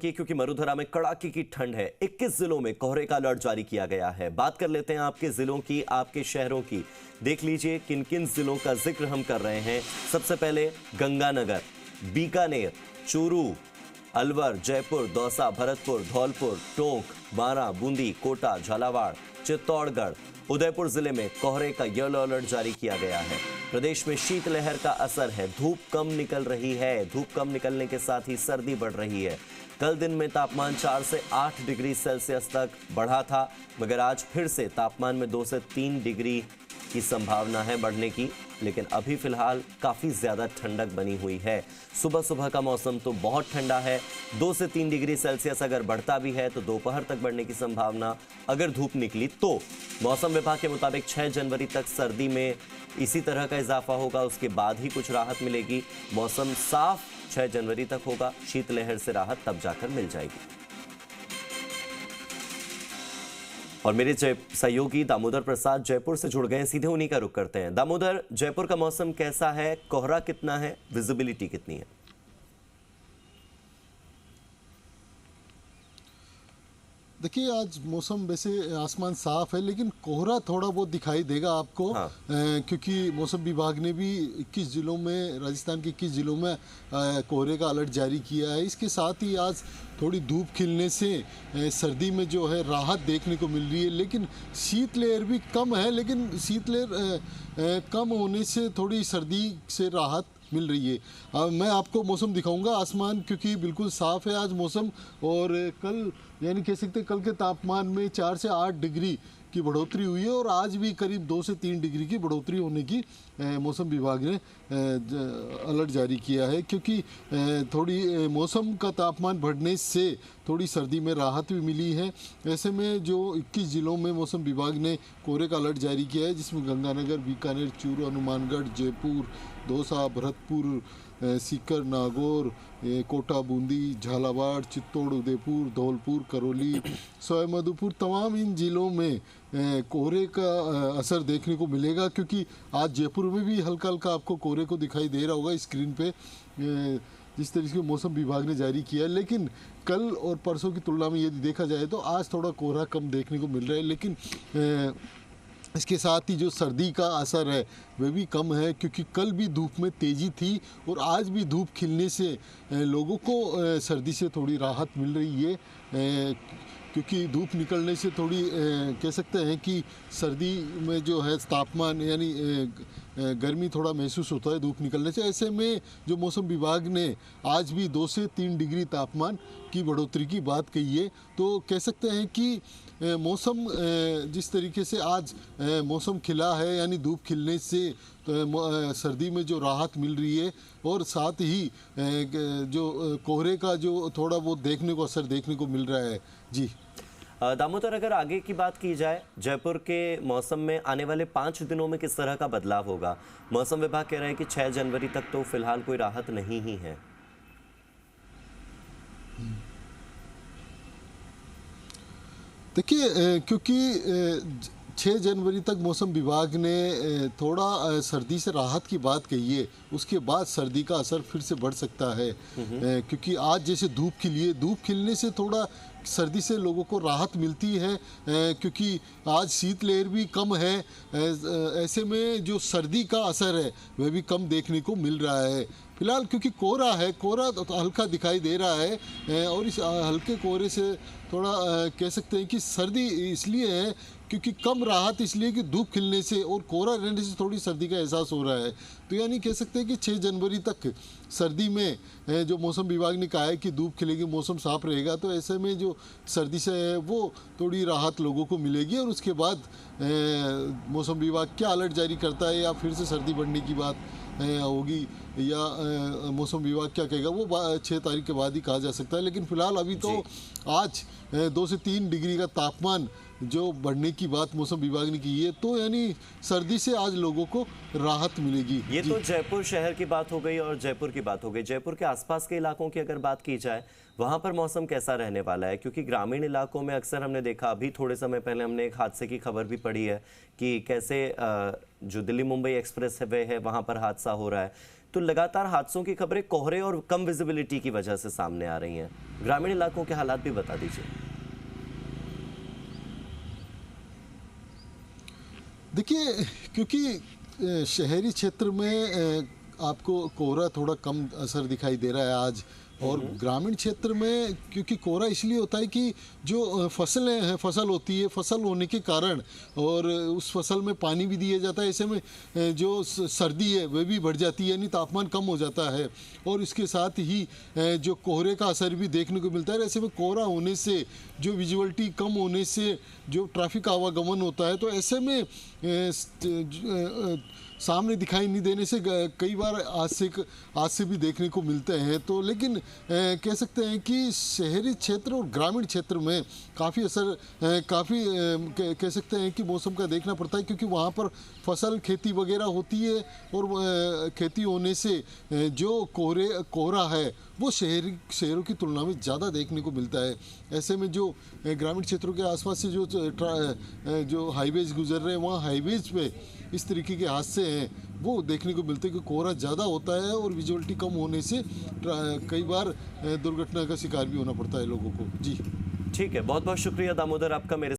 क्योंकि मरुधरा में कड़ाके की ठंड है। 21 जिलों में कोहरे का अलर्ट जारी किया गया है। बात कर लेते हैं आपके जिलों की, आपके शहरों की। देख लीजिए किन किन जिलों का जिक्र हम कर रहे हैं। सबसे पहले गंगानगर, बीकानेर, चूरू, अलवर, जयपुर, दौसा, भरतपुर, धौलपुर, टोंक, बारां, बूंदी, कोटा, झालावाड़, चित्तौड़गढ़, उदयपुर जिले में कोहरे का येलो अलर्ट जारी किया गया है। प्रदेश में शीतलहर का असर है। धूप कम निकल रही है। धूप कम निकलने के साथ ही सर्दी बढ़ रही है। कल दिन में तापमान 4 से 8 डिग्री सेल्सियस तक बढ़ा था, मगर आज फिर से तापमान में 2 से 3 डिग्री की संभावना है बढ़ने की। लेकिन अभी फिलहाल काफ़ी ज़्यादा ठंडक बनी हुई है। सुबह सुबह का मौसम तो बहुत ठंडा है। 2 से 3 डिग्री सेल्सियस अगर बढ़ता भी है तो दोपहर तक बढ़ने की संभावना। अगर धूप निकली तो मौसम विभाग के मुताबिक 6 जनवरी तक सर्दी में इसी तरह का इजाफा होगा। उसके बाद ही कुछ राहत मिलेगी। मौसम साफ 6 जनवरी तक होगा। शीतलहर से राहत तब जाकर मिल जाएगी। और मेरे सहयोगी दामोदर प्रसाद जयपुर से जुड़ गए हैं, सीधे उन्हीं का रुख करते हैं। दामोदर, जयपुर का मौसम कैसा है? कोहरा कितना है? विजिबिलिटी कितनी है? देखिए, आज मौसम वैसे आसमान साफ है, लेकिन कोहरा थोड़ा बहुत दिखाई देगा आपको। हाँ। क्योंकि मौसम विभाग ने भी 21 जिलों में, राजस्थान के 21 जिलों में कोहरे का अलर्ट जारी किया है। इसके साथ ही आज थोड़ी धूप खिलने से सर्दी में जो है राहत देखने को मिल रही है। लेकिन शीतलहर भी कम है, लेकिन शीतलहर कम होने से थोड़ी सर्दी से राहत मिल रही है। अब मैं आपको मौसम दिखाऊंगा। आसमान क्योंकि बिल्कुल साफ़ है आज मौसम, और कल यानी कह सकते हैं कल के तापमान में 4 से 8 डिग्री की बढ़ोतरी हुई है, और आज भी करीब 2 से 3 डिग्री की बढ़ोतरी होने की मौसम विभाग ने अलर्ट जारी किया है। क्योंकि थोड़ी मौसम का तापमान बढ़ने से थोड़ी सर्दी में राहत भी मिली है। ऐसे में जो 21 जिलों में मौसम विभाग ने कोहरे का अलर्ट जारी किया है, जिसमें गंगानगर, बीकानेर, चूरू, हनुमानगढ़, जयपुर, दौसा, भरतपुर, सीकर, नागौर, कोटा, बूंदी, झालावाड़, चित्तौड़, उदयपुर, धौलपुर, करौली, सवाईमाधोपुर, तमाम इन जिलों में कोहरे का असर देखने को मिलेगा। क्योंकि आज जयपुर में भी हल्का हल्का आपको कोहरे को दिखाई दे रहा होगा स्क्रीन पे, जिस तरीके से मौसम विभाग ने जारी किया है। लेकिन कल और परसों की तुलना में यदि देखा जाए तो आज थोड़ा कोहरा कम देखने को मिल रहा है। लेकिन इसके साथ ही जो सर्दी का असर है वह भी कम है, क्योंकि कल भी धूप में तेज़ी थी और आज भी धूप खिलने से लोगों को सर्दी से थोड़ी राहत मिल रही है। क्योंकि धूप निकलने से थोड़ी कह सकते हैं कि सर्दी में जो है तापमान यानी गर्मी थोड़ा महसूस होता है धूप निकलने से। ऐसे में जो मौसम विभाग ने आज भी 2 से 3 डिग्री तापमान की बढ़ोतरी की बात कही है, तो कह सकते हैं कि मौसम जिस तरीके से आज मौसम खिला है, यानी धूप खिलने से तो सर्दी में जो राहत मिल रही है, और साथ ही जो कोहरे का जो थोड़ा बहुत देखने को असर देखने को मिल रहा है। जी दामोदर, अगर आगे की बात की जाए, जयपुर के मौसम में आने वाले 5 दिनों में किस तरह का बदलाव होगा? मौसम विभाग कह रहे हैं कि 6 जनवरी तक तो फिलहाल कोई राहत नहीं ही है। देखिए, क्योंकि 6 जनवरी तक मौसम विभाग ने थोड़ा सर्दी से राहत की बात कही है, उसके बाद सर्दी का असर फिर से बढ़ सकता है। क्योंकि आज जैसे धूप खिली है, धूप खिलने से थोड़ा सर्दी से लोगों को राहत मिलती है, क्योंकि आज शीतलहर भी कम है। ऐसे में जो सर्दी का असर है वह भी कम देखने को मिल रहा है फिलहाल। क्योंकि कोहरा है, कोहरा तो हल्का दिखाई दे रहा है, और इस हल्के कोहरे से थोड़ा कह सकते हैं कि सर्दी इसलिए है क्योंकि कम राहत इसलिए कि धूप खिलने से और कोहरा रहने से थोड़ी सर्दी का एहसास हो रहा है। तो यानी कह सकते हैं कि 6 जनवरी तक सर्दी में जो मौसम विभाग ने कहा है कि धूप खिलेगी, मौसम साफ रहेगा, तो ऐसे में जो सर्दी से है वो थोड़ी राहत लोगों को मिलेगी। और उसके बाद मौसम विभाग क्या अलर्ट जारी करता है, या फिर से सर्दी बढ़ने की बात होगी, या मौसम विभाग क्या कहेगा, वो 6 तारीख के बाद ही कहा जा सकता है। लेकिन फिलहाल अभी तो आज 2 से 3 डिग्री का तापमान जो बढ़ने की बात मौसम विभाग ने की है, तो यानी सर्दी से आज लोगों को राहत मिलेगी। ये तो जयपुर शहर की बात हो गई और जयपुर की बात हो गई। जयपुर के आसपास के इलाकों की अगर बात की जाए, वहां पर मौसम कैसा रहने वाला है? क्योंकि ग्रामीण इलाकों में अक्सर हमने देखा, अभी थोड़े समय पहले हमने एक हादसे की खबर भी पढ़ी है कि कैसे जो दिल्ली मुंबई एक्सप्रेस वे है वहां पर हादसा हो रहा है। तो लगातार हादसों की खबरें कोहरे और कम विजिबिलिटी की वजह से सामने आ रही हैं। ग्रामीण इलाकों के हालात भी बता दीजिए। देखिए, क्योंकि शहरी क्षेत्र में आपको कोहरा थोड़ा कम असर दिखाई दे रहा है आज, और ग्रामीण क्षेत्र में क्योंकि कोहरा इसलिए होता है कि जो फसलें हैं, फसल होती है, फसल होने के कारण और उस फसल में पानी भी दिया जाता है, ऐसे में जो सर्दी है वह भी बढ़ जाती है, यानी तापमान कम हो जाता है, और इसके साथ ही जो कोहरे का असर भी देखने को मिलता है। ऐसे में कोहरा होने से, जो विजुअलिटी कम होने से जो ट्रैफिक आवागमन होता है, तो ऐसे में सामने दिखाई नहीं देने से कई बार आज से भी देखने को मिलते हैं। तो लेकिन कह सकते हैं कि शहरी क्षेत्र और ग्रामीण क्षेत्र में काफ़ी असर कह सकते हैं कि मौसम का देखना पड़ता है, क्योंकि वहाँ पर फसल खेती वगैरह होती है, और खेती होने से जो कोहरा है वो शहरों की तुलना में ज़्यादा देखने को मिलता है। ऐसे में जो ग्रामीण क्षेत्रों के आसपास से जो हाईवेज गुजर रहे हैं, वहाँ हाईवेज पे इस तरीके के हादसे हैं वो देखने को मिलते हैं कि कोहरा ज़्यादा होता है, और विजुअलिटी कम होने से कई बार दुर्घटना का शिकार भी होना पड़ता है लोगों को। जी ठीक है, बहुत बहुत शुक्रिया दामोदर आपका मेरे